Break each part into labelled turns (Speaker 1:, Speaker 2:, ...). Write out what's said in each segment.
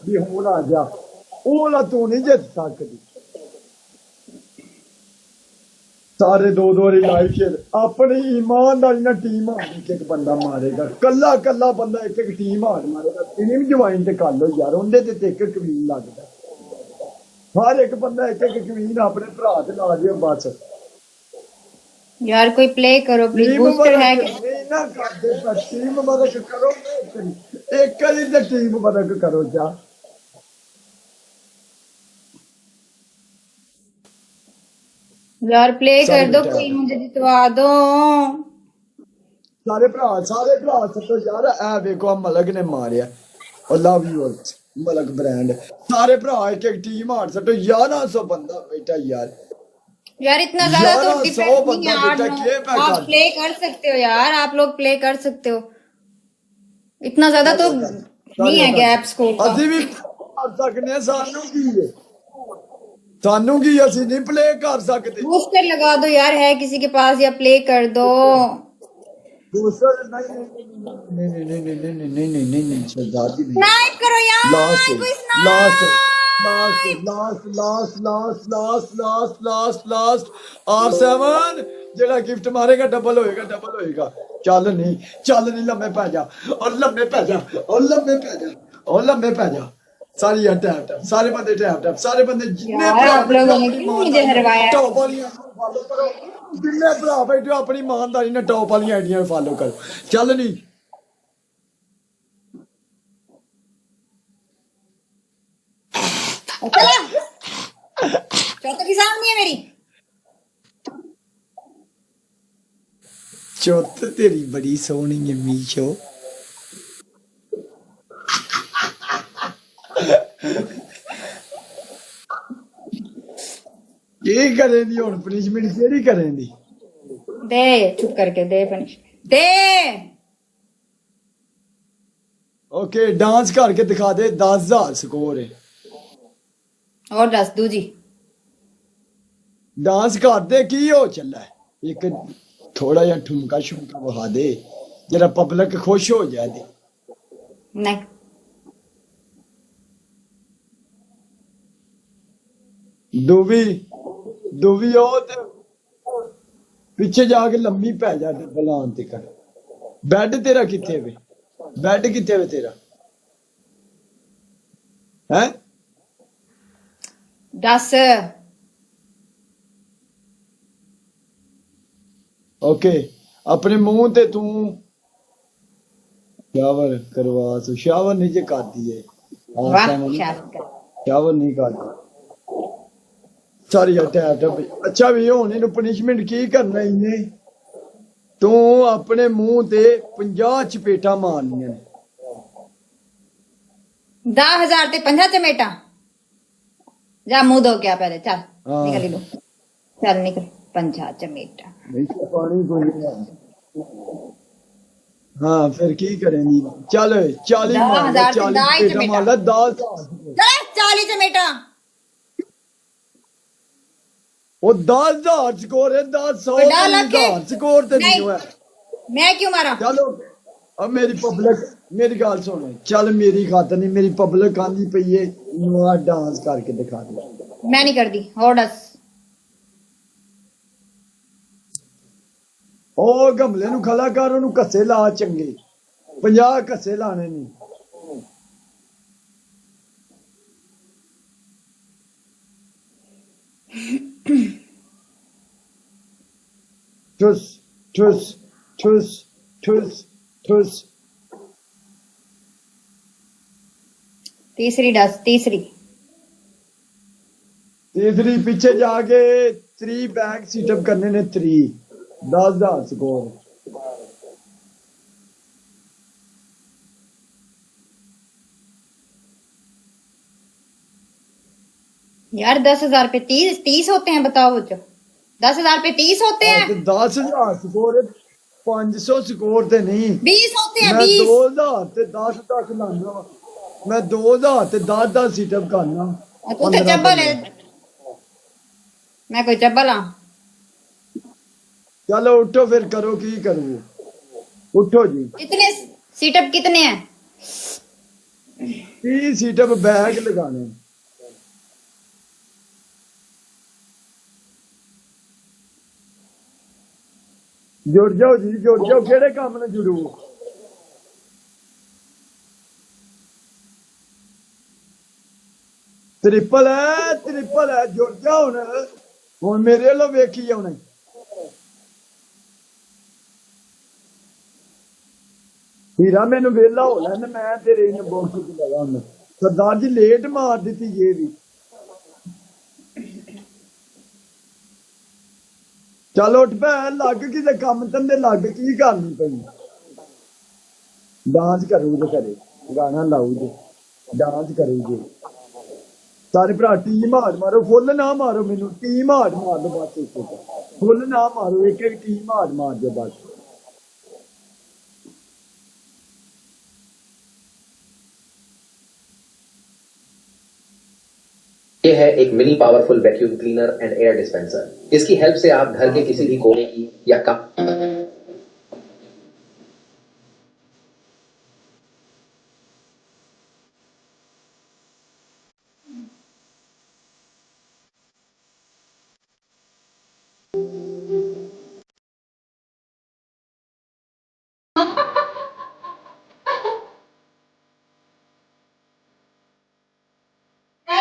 Speaker 1: भी हुण आ जा, ओला तू नहीं जित सकदी। सारे दो दो वारी लाई फिर अपनी ईमानदारी ना टीम हार एक एक बंदा मारेगा, कल्ला कल्ला बंदा एक एक टीम हार मारेगा। इन्हें भी ज्वाइन ते कर लो यार, उंदे ते एक कमीन लगदा, हर एक बंदा एक एक कमीन अपने भरा ते ला दियो बस।
Speaker 2: यार कोई प्ले करो प्लीज,
Speaker 1: टीम
Speaker 2: बूस्टर है
Speaker 1: वर्क
Speaker 2: क्या?
Speaker 1: नहीं ना करते, पर टीम वर्क करो, एक करी ते टीम वर्क करो जा।
Speaker 2: यार प्ले
Speaker 1: सारे
Speaker 2: कर दो,
Speaker 1: बेटे
Speaker 2: कोई मुझे जितवा दो।
Speaker 1: सारे भरा सतो यार। ऐ देखो आ मलक ने मारिया, और लव यू मलक ब्रांड। सारे भरा एक एक टीम हार सटो, 1100 बंदा बेटा यार,
Speaker 2: यार इतना ज्यादा तो
Speaker 1: 1100
Speaker 2: डिफेंस नहीं
Speaker 1: बंदा
Speaker 2: है
Speaker 1: बेटा के पे
Speaker 2: आप
Speaker 1: कर।
Speaker 2: प्ले कर सकते हो यार, आप लोग प्ले कर सकते हो, इतना ज्यादा तो नहीं है गैप स्कोर का।
Speaker 1: ਅਸੀਂ ਵੀ ਕਰ ਸਕਨੇ ਆ, ਸਾਨੂੰ ਕੀ ਹੈ, ਸਾਨੂੰ ਕੀ, ਅਸੀਂ ਨਹੀਂ प्ले कर सकते।
Speaker 2: बूस्टर लगा दो यार, है किसी के पास, या प्ले कर दो।
Speaker 1: दूसरा नहीं नहीं नहीं नहीं नहीं नहीं नहीं नहीं नहीं नहीं सरदार जी नहीं।
Speaker 2: स्नाइप करो यार,
Speaker 1: लास्ट
Speaker 2: कोई
Speaker 1: last
Speaker 2: snipe.
Speaker 1: Last last last last last last last R7 जेड़ा गिफ्ट मारेगा डबल होएगा। चल नहीं लम्बे पै जा, और लम्बे पै जा, और लम्बे पै जा, और लम्बे पै जा। सारी यार टैप टैप, सारे बंदे टैप टैप, सारे बंदे जिन्ने
Speaker 2: यार आप लोगों ने क्यों मुझे हरवाया?
Speaker 1: टॉप वालियां फॉलो करो, जिन्ने भरा बैठे हो अपनी ईमानदारी ने टॉप वालियां आईडियां फॉलो करो। चल नहीं
Speaker 2: चला चौथा की सामने है मेरी।
Speaker 1: चौथ तेरी बड़ी सोहनी है मीशो। ये करेंदी हुन पनिशमेंट केड़ी करेंदी?
Speaker 2: दे चुप करके दे पनिशमेंट दे।
Speaker 1: ओके डांस करके दिखा दे, 10,000 स्कोर है।
Speaker 2: और दस दूजी
Speaker 1: डांस कर दे, की हो चला है, एक थोड़ा या ठुमका शुमका बहा दे, जरा पब्लिक खुश हो जाए दे।
Speaker 2: नहीं
Speaker 1: दूवी हो ते पिछे जाके लंबी पै जा बलान ते कर। बैड तेरा किथे वे, बैड किथे वे तेरा है?
Speaker 2: 10
Speaker 1: ओके अपने मुंह ते तू शावर करवा, तू शावर नीचे कर दिए।
Speaker 2: वाह शाबाश।
Speaker 1: शावर नहीं करती सारी टैप टैप। अच्छा भी होने नु पनिशमेंट की करना इन्हें, तू अपने मुंह ते 50 चपेटा मारनियां ने।
Speaker 2: 10,000 ते 50 चमेटा। जा मुंह धो क्या पहले, चल
Speaker 1: हाँ।
Speaker 2: निकल लो, चल निकल 50 चमेटा।
Speaker 1: नहीं तो पानी को हाँ फिर की करेंगी? चल 40 मार ले,
Speaker 2: 10,000
Speaker 1: 40
Speaker 2: दाई
Speaker 1: चपेटा मार ले, 10
Speaker 2: चल 40 चमेटा।
Speaker 1: वो 10,000 स्कोर है, 10
Speaker 2: कोई डाल रखे?
Speaker 1: 100 स्कोर ते नहीं
Speaker 2: नहीं।
Speaker 1: हुआ।
Speaker 2: मैं क्यों मारा?
Speaker 1: चलो अब मेरी पब्लिक मेरी गल सुन, चल मेरी खातर नहीं, मेरी पब्लिक आंदी पई है, नुआ डांस करके दिखा दे।
Speaker 2: मैं नहीं कर दी। और 10
Speaker 1: ओ गमले नु खला कर, ओनू कस्से ला चंगे, 50 कस्से लाने नहीं। ठुस ठुस ठुस ठुस ठुस।
Speaker 2: तीसरी 10 तीसरी।
Speaker 1: तीसरी पीछे जाके 3 बैक सीटअप करने ने, 3 10,000 स्कोर।
Speaker 2: यार 10,000 पे 30 होते हैं, बताओ बच्चों, 10,000 पे 30 होते हैं।
Speaker 1: 10,000 स्कोर, 500 स्कोर ते नहीं,
Speaker 2: 20 होते हैं,
Speaker 1: मैं
Speaker 2: 20।
Speaker 1: 2,000 ते 10 तक लाना, मैं 2,000 ते 10 सीटअप करना।
Speaker 2: तू तो चब्बल है, मैं कोई चब्बल हाँ?
Speaker 1: चलो उठो फिर करो, की करो, उठो जी।
Speaker 2: कितने सीटअप कितने हैं?
Speaker 1: 30 सीटर पे बैग लगाने जुड़ जाओ जी जुड़ जाओ केड़े काम ने जुड़ो ट्रिपल है जुड़ जाओ हुन मेरे लो वेखी उन्हें हीरा मैनू वेला हो लैन मैं तेरे इन बॉक्स च लगा हूं सरदार जी लेट मार दी ये भी चल उठ पै लग किते कम धंधे लग की करनी पई डांस करू जे करे गाना लाऊ जे डांस करू जे सारे भरा टीम हार मारो फुल ना मारो मैनू टीम हार मार दो बस एक फुल ना मारो एक टीम हार मार दो बस
Speaker 3: ये है एक mini powerful vacuum cleaner and air dispenser. इसकी हेल्प से आप घर के किसी भी कोने की या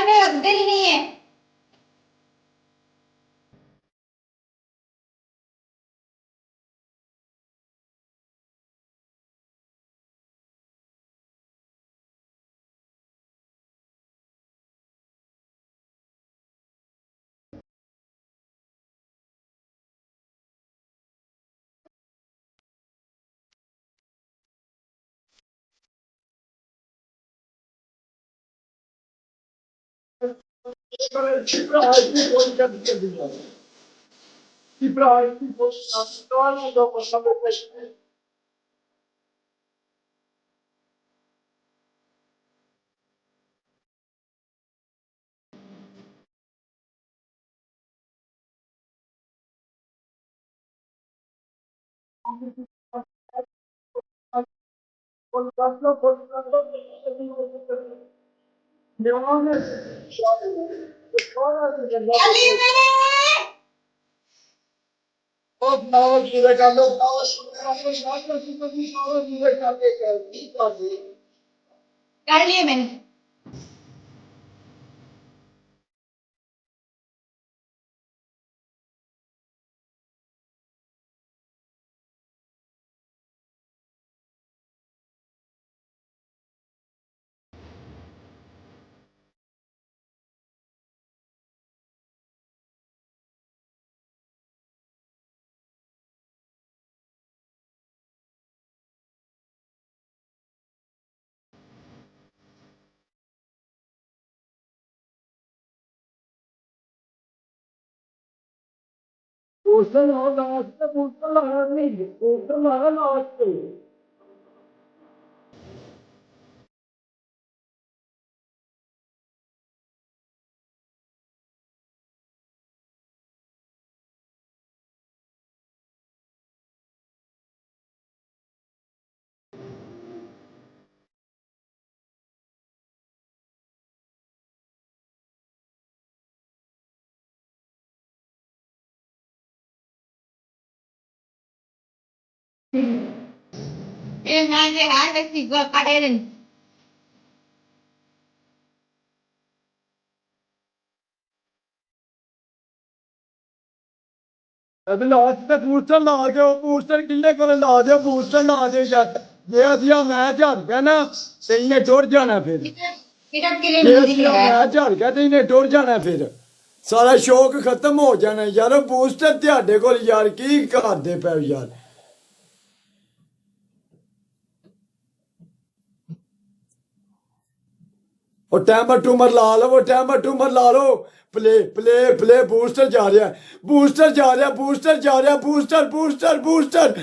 Speaker 2: मेरा दिल नहीं है। कर लिए मैंने।
Speaker 1: पोस्टर लाओ लास्ट पे पोस्टर लगा नहीं पोस्टर लगा लास्ट पे
Speaker 2: ये मैंने आज ऐसी करे दिन।
Speaker 1: अबे लास्ट पे पोस्टर ला दो पोस्टर किले को ला दो पोस्टर ला दो यार ये असिया मैच हार गया ना ते इन्हें टुर जाना फिर
Speaker 2: टिकट के लिए
Speaker 1: ये
Speaker 2: म्यूजिक
Speaker 1: असिया
Speaker 2: है।
Speaker 1: मैच हार गया ते इन्हें टुर जाना फिर सारा शौक खत्म हो जाना यार पोस्टर ਤੁਹਾਡੇ ਕੋਲ यार की ਕਰਦੇ ਪਏ यार वो टाइमर टूमर ला लो वो टाइमर टूमर ला लो प्ले प्ले प्ले बूस्टर जा रहा है बूस्टर जा रहा है बूस्टर जा रहा है बूस्टर बूस्टर बूस्टर